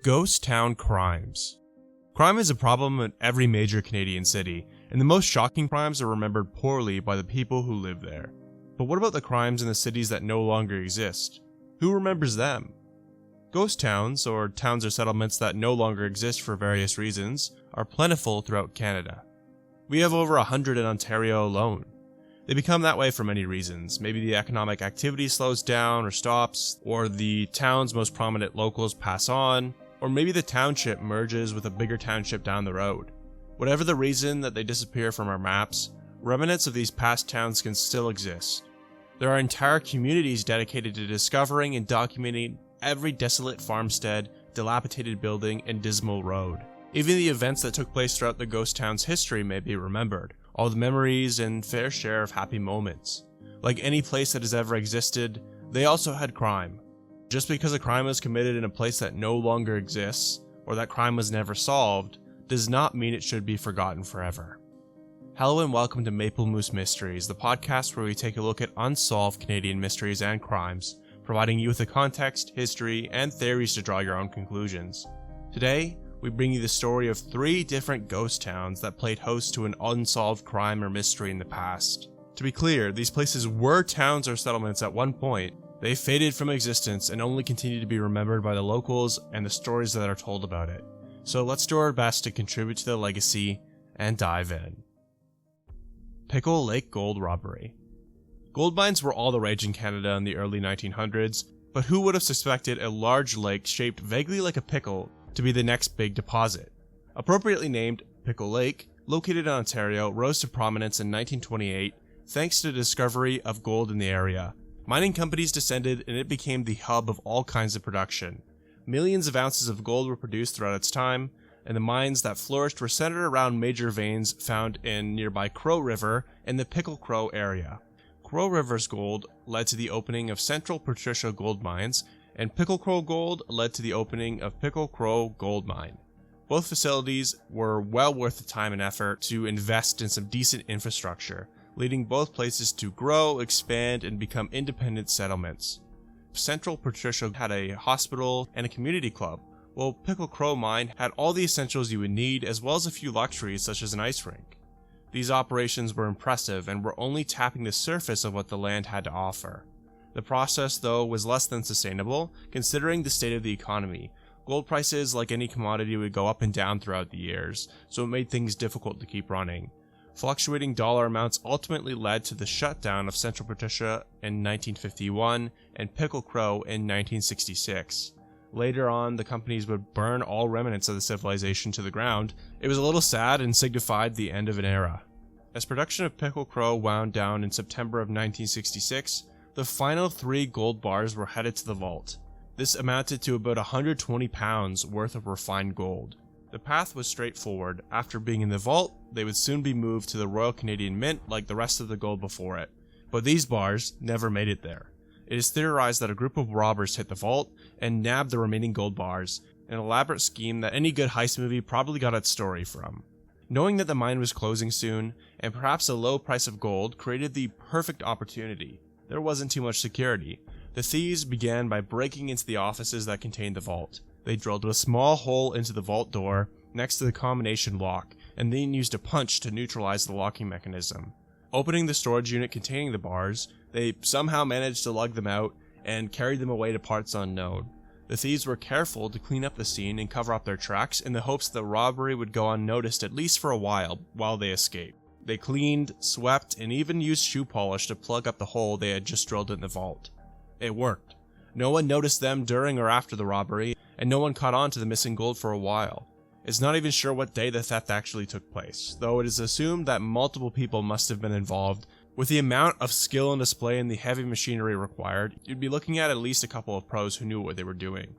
Ghost town crimes. Crime is a problem in every major Canadian city, and the most shocking crimes are remembered poorly by the people who live there. But what about the crimes in the cities that no longer exist? Who remembers them? Ghost towns, or towns or settlements that no longer exist for various reasons, are plentiful throughout Canada. We have over 100 in Ontario alone. They become that way for many reasons. Maybe the economic activity slows down or stops, or the town's most prominent locals pass on, or maybe the township merges with a bigger township down the road. Whatever the reason that they disappear from our maps, remnants of these past towns can still exist. There are entire communities dedicated to discovering and documenting every desolate farmstead, dilapidated building, and dismal road. Even the events that took place throughout the ghost town's history may be remembered, all the memories and fair share of happy moments. Like any place that has ever existed, they also had crime. Just because a crime was committed in a place that no longer exists, or that crime was never solved, does not mean it should be forgotten forever. Hello and welcome to Maple Moose Mysteries, the podcast where we take a look at unsolved Canadian mysteries and crimes, providing you with the context, history, and theories to draw your own conclusions. Today, we bring you the story of 3 different ghost towns that played host to an unsolved crime or mystery in the past. To be clear, these places were towns or settlements at one point. They faded from existence and only continue to be remembered by the locals and the stories that are told about it. So let's do our best to contribute to the legacy and dive in. Pickle Lake Gold Robbery. Gold mines were all the rage in Canada in the early 1900s, but who would have suspected a large lake shaped vaguely like a pickle to be the next big deposit? Appropriately named Pickle Lake, located in Ontario, rose to prominence in 1928 thanks to the discovery of gold in the area. Mining companies descended and it became the hub of all kinds of production. Millions of ounces of gold were produced throughout its time, and the mines that flourished were centered around major veins found in nearby Crow River and the Pickle Crow area. Crow River's gold led to the opening of Central Patricia Gold Mines, and Pickle Crow Gold led to the opening of Pickle Crow Gold Mine. Both facilities were well worth the time and effort to invest in some decent infrastructure, leading both places to grow, expand, and become independent settlements. Central Patricia had a hospital and a community club, while Pickle Crow Mine had all the essentials you would need as well as a few luxuries such as an ice rink. These operations were impressive and were only tapping the surface of what the land had to offer. The process, though, was less than sustainable, considering the state of the economy. Gold prices, like any commodity, would go up and down throughout the years, so it made things difficult to keep running. Fluctuating dollar amounts ultimately led to the shutdown of Central Patricia in 1951 and Pickle Crow in 1966. Later on, the companies would burn all remnants of the civilization to the ground. It was a little sad and signified the end of an era. As production of Pickle Crow wound down in September of 1966, the final 3 gold bars were headed to the vault. This amounted to about 120 pounds worth of refined gold. The path was straightforward. After being in the vault, they would soon be moved to the Royal Canadian Mint like the rest of the gold before it. But these bars never made it there. It is theorized that a group of robbers hit the vault and nabbed the remaining gold bars, an elaborate scheme that any good heist movie probably got its story from. Knowing that the mine was closing soon, and perhaps a low price of gold created the perfect opportunity. There wasn't too much security. The thieves began by breaking into the offices that contained the vault. They drilled a small hole into the vault door next to the combination lock, and then used a punch to neutralize the locking mechanism. Opening the storage unit containing the bars, they somehow managed to lug them out and carried them away to parts unknown. The thieves were careful to clean up the scene and cover up their tracks in the hopes that the robbery would go unnoticed at least for a while they escaped. They cleaned, swept, and even used shoe polish to plug up the hole they had just drilled in the vault. It worked. No one noticed them during or after the robbery, and no one caught on to the missing gold for a while. It's not even sure what day the theft actually took place, though it is assumed that multiple people must have been involved. With the amount of skill and display and the heavy machinery required, you'd be looking at least a couple of pros who knew what they were doing.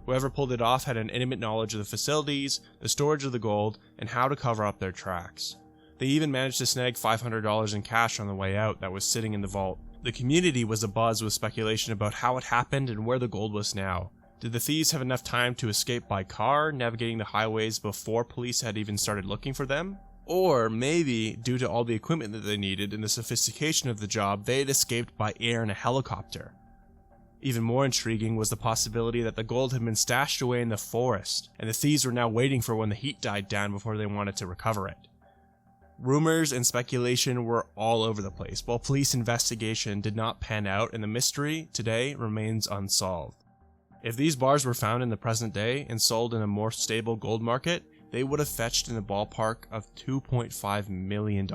Whoever pulled it off had an intimate knowledge of the facilities, the storage of the gold, and how to cover up their tracks. They even managed to snag $500 in cash on the way out that was sitting in the vault. The community was abuzz with speculation about how it happened and where the gold was now. Did the thieves have enough time to escape by car, navigating the highways before police had even started looking for them? Or maybe, due to all the equipment that they needed and the sophistication of the job, they had escaped by air in a helicopter. Even more intriguing was the possibility that the gold had been stashed away in the forest, and the thieves were now waiting for when the heat died down before they wanted to recover it. Rumors and speculation were all over the place, while police investigation did not pan out, and the mystery today remains unsolved. If these bars were found in the present day and sold in a more stable gold market, they would have fetched in the ballpark of $2.5 million.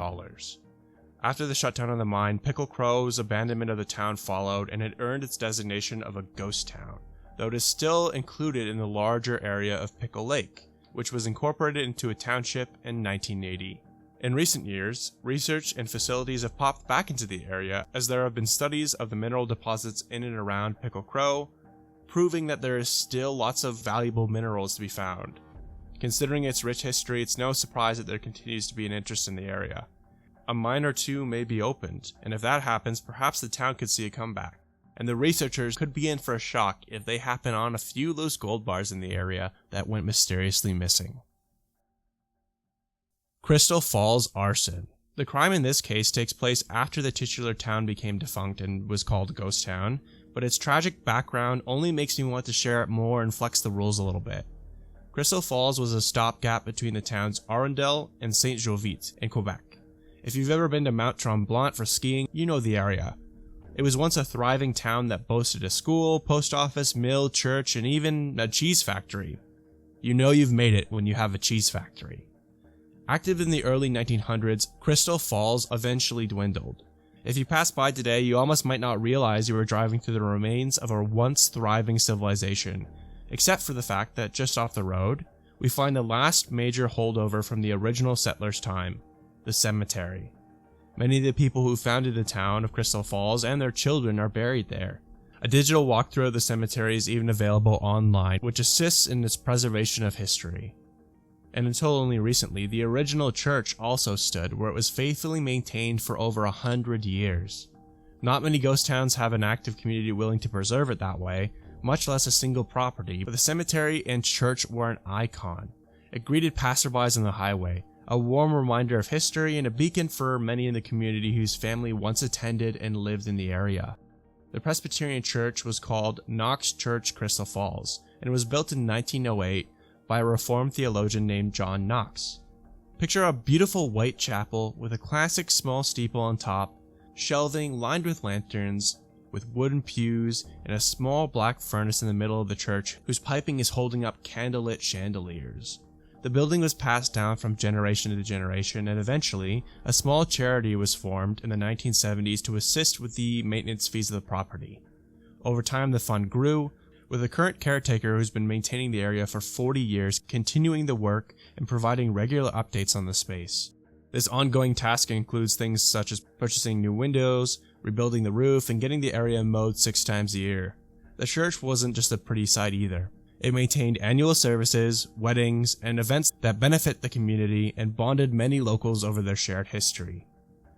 After the shutdown of the mine, Pickle Crow's abandonment of the town followed, and it earned its designation of a ghost town, though it is still included in the larger area of Pickle Lake, which was incorporated into a township in 1980. In recent years, research and facilities have popped back into the area as there have been studies of the mineral deposits in and around Pickle Crow, proving that there is still lots of valuable minerals to be found. Considering its rich history, it's no surprise that there continues to be an interest in the area. A mine or two may be opened, and if that happens, perhaps the town could see a comeback. And the researchers could be in for a shock if they happen on a few loose gold bars in the area that went mysteriously missing. Crystal Falls arson. The crime in this case takes place after the titular town became defunct and was called a ghost town, but its tragic background only makes me want to share it more and flex the rules a little bit. Crystal Falls was a stopgap between the towns Arundel and Saint-Jovite in Quebec. If you've ever been to Mount Tremblant for skiing, you know the area. It was once a thriving town that boasted a school, post office, mill, church, and even a cheese factory. You know you've made it when you have a cheese factory. Active in the early 1900s, Crystal Falls eventually dwindled. If you pass by today, you almost might not realize you were driving through the remains of a once thriving civilization, except for the fact that just off the road, we find the last major holdover from the original settlers' time, the cemetery. Many of the people who founded the town of Crystal Falls and their children are buried there. A digital walkthrough of the cemetery is even available online, which assists in its preservation of history. And until only recently, the original church also stood where it was faithfully maintained for over 100 years. Not many ghost towns have an active community willing to preserve it that way, much less a single property, but the cemetery and church were an icon. It greeted passerbys on the highway, a warm reminder of history and a beacon for many in the community whose family once attended and lived in the area. The Presbyterian church was called Knox Church Crystal Falls, and it was built in 1908 by a Reformed theologian named John Knox. Picture a beautiful white chapel with a classic small steeple on top, shelving lined with lanterns, with wooden pews, and a small black furnace in the middle of the church whose piping is holding up candlelit chandeliers. The building was passed down from generation to generation, and eventually, a small charity was formed in the 1970s to assist with the maintenance fees of the property. Over time, the fund grew, with the current caretaker who's been maintaining the area for 40 years continuing the work and providing regular updates on the space. This ongoing task includes things such as purchasing new windows, rebuilding the roof, and getting the area mowed 6 times a year. The church wasn't just a pretty sight either. It maintained annual services, weddings, and events that benefit the community and bonded many locals over their shared history.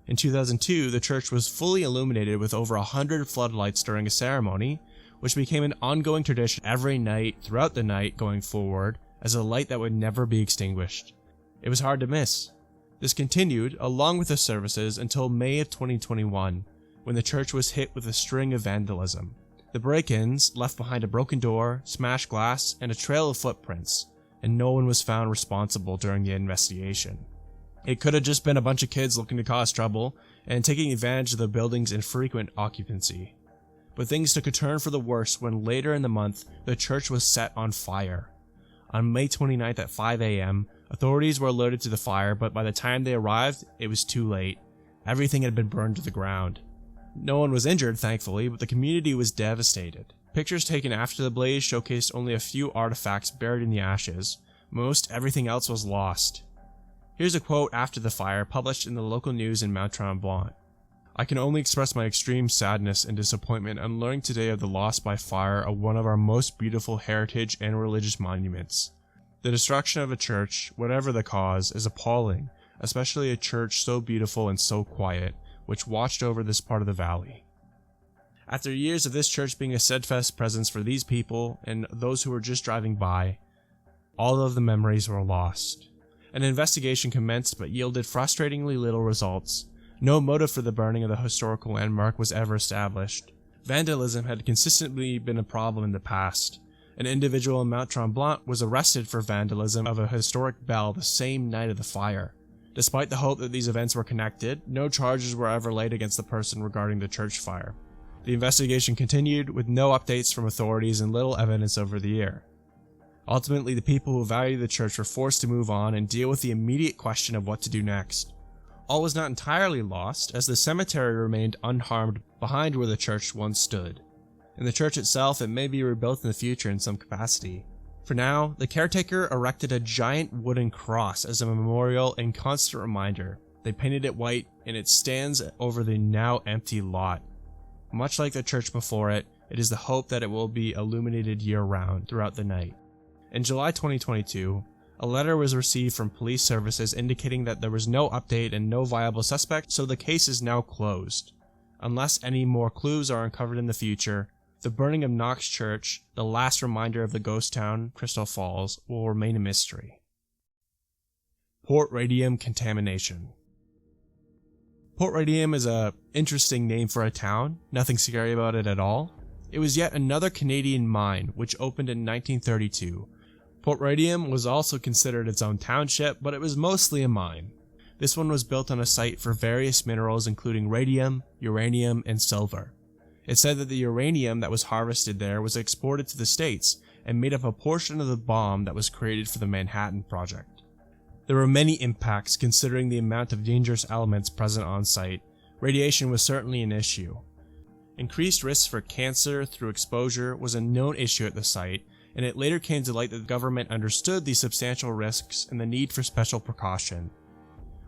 In 2002, the church was fully illuminated with over 100 floodlights during a ceremony, which became an ongoing tradition every night throughout the night going forward as a light that would never be extinguished. It was hard to miss. This continued, along with the services, until May of 2021, when the church was hit with a string of vandalism. The break-ins left behind a broken door, smashed glass, and a trail of footprints, and no one was found responsible during the investigation. It could have just been a bunch of kids looking to cause trouble and taking advantage of the building's infrequent occupancy. But things took a turn for the worse when later in the month, the church was set on fire. On May 29th at 5 a.m., authorities were alerted to the fire, but by the time they arrived, it was too late. Everything had been burned to the ground. No one was injured, thankfully, but the community was devastated. Pictures taken after the blaze showcased only a few artifacts buried in the ashes. Most everything else was lost. Here's a quote after the fire, published in the local news in Mount Tremblant. "I can only express my extreme sadness and disappointment on learning today of the loss by fire of one of our most beautiful heritage and religious monuments. The destruction of a church, whatever the cause, is appalling, especially a church so beautiful and so quiet, which watched over this part of the valley." After years of this church being a steadfast presence for these people and those who were just driving by, all of the memories were lost. An investigation commenced but yielded frustratingly little results. No motive for the burning of the historical landmark was ever established. Vandalism had consistently been a problem in the past. An individual in Mount Tremblant was arrested for vandalism of a historic bell the same night of the fire. Despite the hope that these events were connected, no charges were ever laid against the person regarding the church fire. The investigation continued, with no updates from authorities and little evidence over the year. Ultimately, the people who valued the church were forced to move on and deal with the immediate question of what to do next. All was not entirely lost, as the cemetery remained unharmed behind where the church once stood. In the church itself, it may be rebuilt in the future in some capacity. For now, the caretaker erected a giant wooden cross as a memorial and constant reminder. They painted it white, and it stands over the now empty lot. Much like the church before it, it is the hope that it will be illuminated year-round throughout the night. In July 2022, a letter was received from police services indicating that there was no update and no viable suspect, so the case is now closed. Unless any more clues are uncovered in the future, the burning of Knox Church, the last reminder of the ghost town, Crystal Falls, will remain a mystery. Port radium contamination. Port Radium is an interesting name for a town, nothing scary about it at all. It was yet another Canadian mine, which opened in 1932. Port Radium was also considered its own township, but it was mostly a mine. This one was built on a site for various minerals including radium, uranium, and silver. It said that the uranium that was harvested there was exported to the States and made up a portion of the bomb that was created for the Manhattan Project. There were many impacts considering the amount of dangerous elements present on site. Radiation was certainly an issue. Increased risks for cancer through exposure was a known issue at the site, and it later came to light that the government understood these substantial risks and the need for special precaution.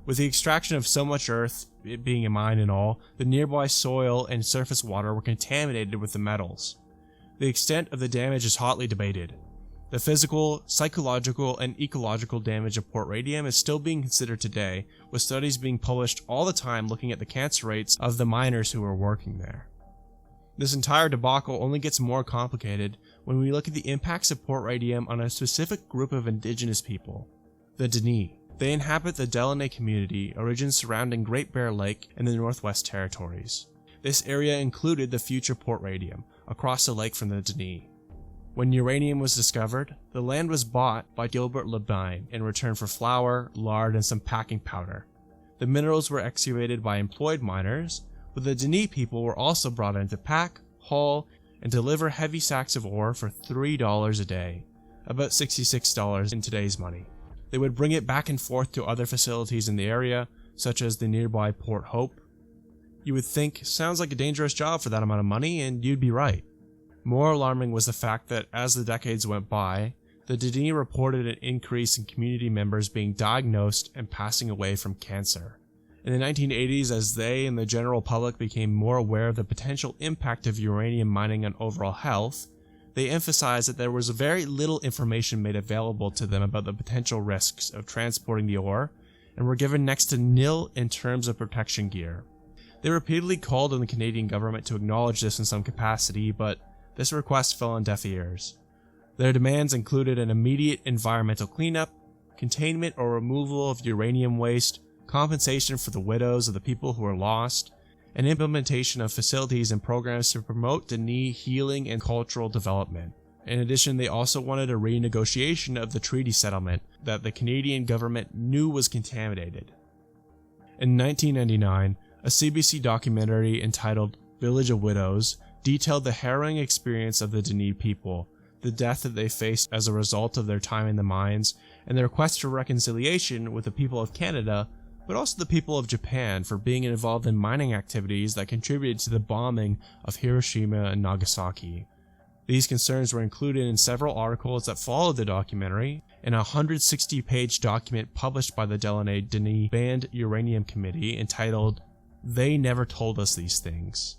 With the extraction of so much earth, it being a mine and all, the nearby soil and surface water were contaminated with the metals. The extent of the damage is hotly debated. The physical, psychological, and ecological damage of Port Radium is still being considered today, with studies being published all the time looking at the cancer rates of the miners who were working there. This entire debacle only gets more complicated when we look at the impacts of Port Radium on a specific group of indigenous people, the Dene. They inhabit the Delaunay community, a region surrounding Great Bear Lake and the Northwest Territories. This area included the future Port Radium, across the lake from the Dene. When uranium was discovered, the land was bought by Gilbert Labine in return for flour, lard, and some packing powder. The minerals were excavated by employed miners, but the Dene people were also brought in to pack, haul, and deliver heavy sacks of ore for $3 a day, about $66 in today's money. They would bring it back and forth to other facilities in the area, such as the nearby Port Hope. You would think, sounds like a dangerous job for that amount of money, and you'd be right. More alarming was the fact that as the decades went by, the Dene reported an increase in community members being diagnosed and passing away from cancer. In the 1980s, as they and the general public became more aware of the potential impact of uranium mining on overall health, they emphasized that there was very little information made available to them about the potential risks of transporting the ore, and were given next to nil in terms of protection gear. They repeatedly called on the Canadian government to acknowledge this in some capacity, but this request fell on deaf ears. Their demands included an immediate environmental cleanup, containment or removal of uranium waste, compensation for the widows of the people who were lost, and implementation of facilities and programs to promote Dene healing and cultural development. In addition, they also wanted a renegotiation of the treaty settlement that the Canadian government knew was contaminated. In 1999, a CBC documentary entitled Village of Widows detailed the harrowing experience of the Dene people, the death that they faced as a result of their time in the mines, and their quest for reconciliation with the people of Canada, but also the people of Japan for being involved in mining activities that contributed to the bombing of Hiroshima and Nagasaki. These concerns were included in several articles that followed the documentary, in a 160-page document published by the Delaunay Dene Banned Uranium Committee entitled, "They Never Told Us These Things."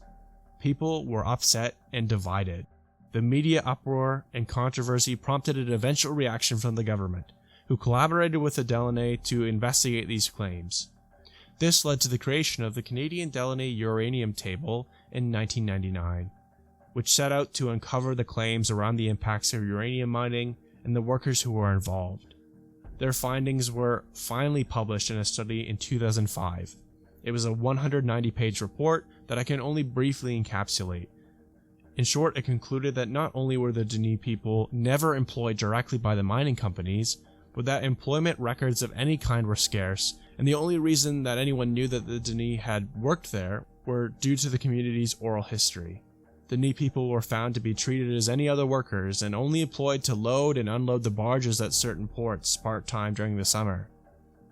People were upset and divided. The media uproar and controversy prompted an eventual reaction from the government, who collaborated with the Delaunay to investigate these claims. This led to the creation of the Canadian Delaunay Uranium Table in 1999, which set out to uncover the claims around the impacts of uranium mining and the workers who were involved. Their findings were finally published in a study in 2005. It was a 190-page report that I can only briefly encapsulate. In short, it concluded that not only were the Denis people never employed directly by the mining companies, but that employment records of any kind were scarce, and the only reason that anyone knew that the Denis had worked there were due to the community's oral history. The Denis people were found to be treated as any other workers and only employed to load and unload the barges at certain ports part-time during the summer.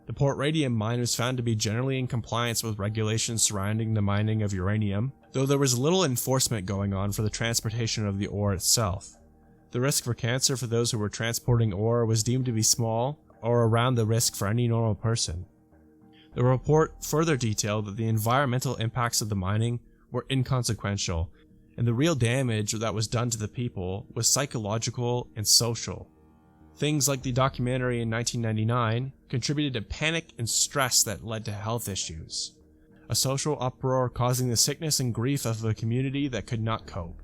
The Port Radium mine was found to be generally in compliance with regulations surrounding the mining of uranium, though there was little enforcement going on for the transportation of the ore itself. The risk for cancer for those who were transporting ore was deemed to be small, or around the risk for any normal person. The report further detailed that the environmental impacts of the mining were inconsequential, and the real damage that was done to the people was psychological and social. Things like the documentary in 1999 contributed to panic and stress that led to health issues. A social uproar causing the sickness and grief of a community that could not cope.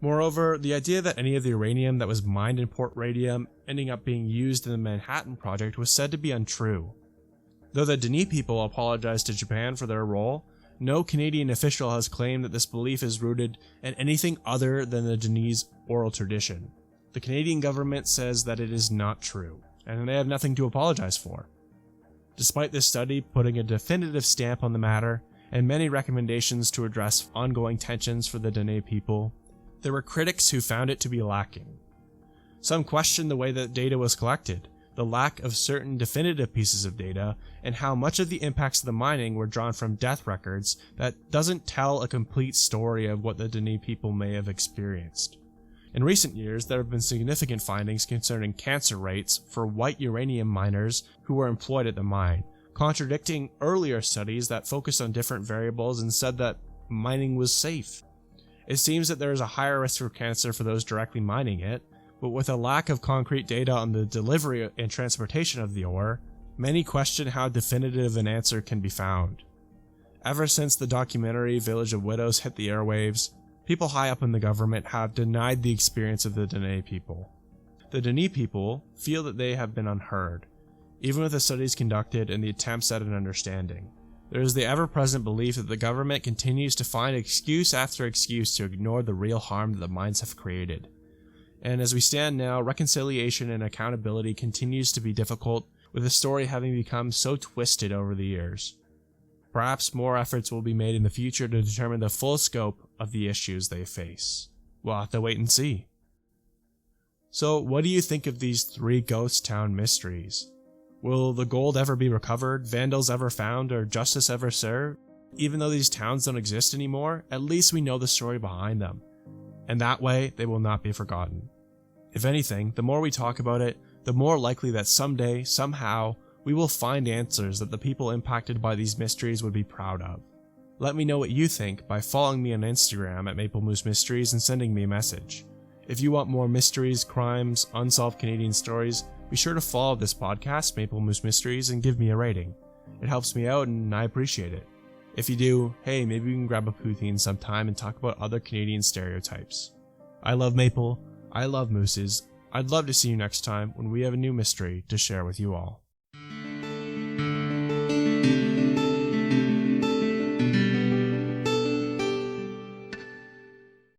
Moreover, the idea that any of the uranium that was mined in Port Radium ending up being used in the Manhattan Project was said to be untrue. Though the Denis people apologized to Japan for their role, no Canadian official has claimed that this belief is rooted in anything other than the Denis oral tradition. The Canadian government says that it is not true, and they have nothing to apologize for. Despite this study putting a definitive stamp on the matter, and many recommendations to address ongoing tensions for the Denis people, there were critics who found it to be lacking. Some questioned the way that data was collected, the lack of certain definitive pieces of data, and how much of the impacts of the mining were drawn from death records that doesn't tell a complete story of what the Denis people may have experienced. In recent years, there have been significant findings concerning cancer rates for white uranium miners who were employed at the mine, contradicting earlier studies that focused on different variables and said that mining was safe. It seems that there is a higher risk for cancer for those directly mining it, but with a lack of concrete data on the delivery and transportation of the ore, many question how definitive an answer can be found. Ever since the documentary Village of Widows hit the airwaves, people high up in the government have denied the experience of the Denis people. The Denis people feel that they have been unheard, even with the studies conducted and the attempts at an understanding. There is the ever-present belief that the government continues to find excuse after excuse to ignore the real harm that the mines have created. And as we stand now, reconciliation and accountability continues to be difficult, with the story having become so twisted over the years. Perhaps more efforts will be made in the future to determine the full scope of the issues they face. We'll have to wait and see. So, what do you think of these 3 ghost town mysteries? Will the gold ever be recovered, vandals ever found, or justice ever served? Even though these towns don't exist anymore, at least we know the story behind them. And that way, they will not be forgotten. If anything, the more we talk about it, the more likely that someday, somehow, we will find answers that the people impacted by these mysteries would be proud of. Let me know what you think by following me on Instagram at Maple Moose Mysteries and sending me a message. If you want more mysteries, crimes, unsolved Canadian stories, be sure to follow this podcast, Maple Moose Mysteries, and give me a rating. It helps me out and I appreciate it. If you do, hey, maybe we can grab a poutine sometime and talk about other Canadian stereotypes. I love Maple, I love mooses. I'd love to see you next time when we have a new mystery to share with you all.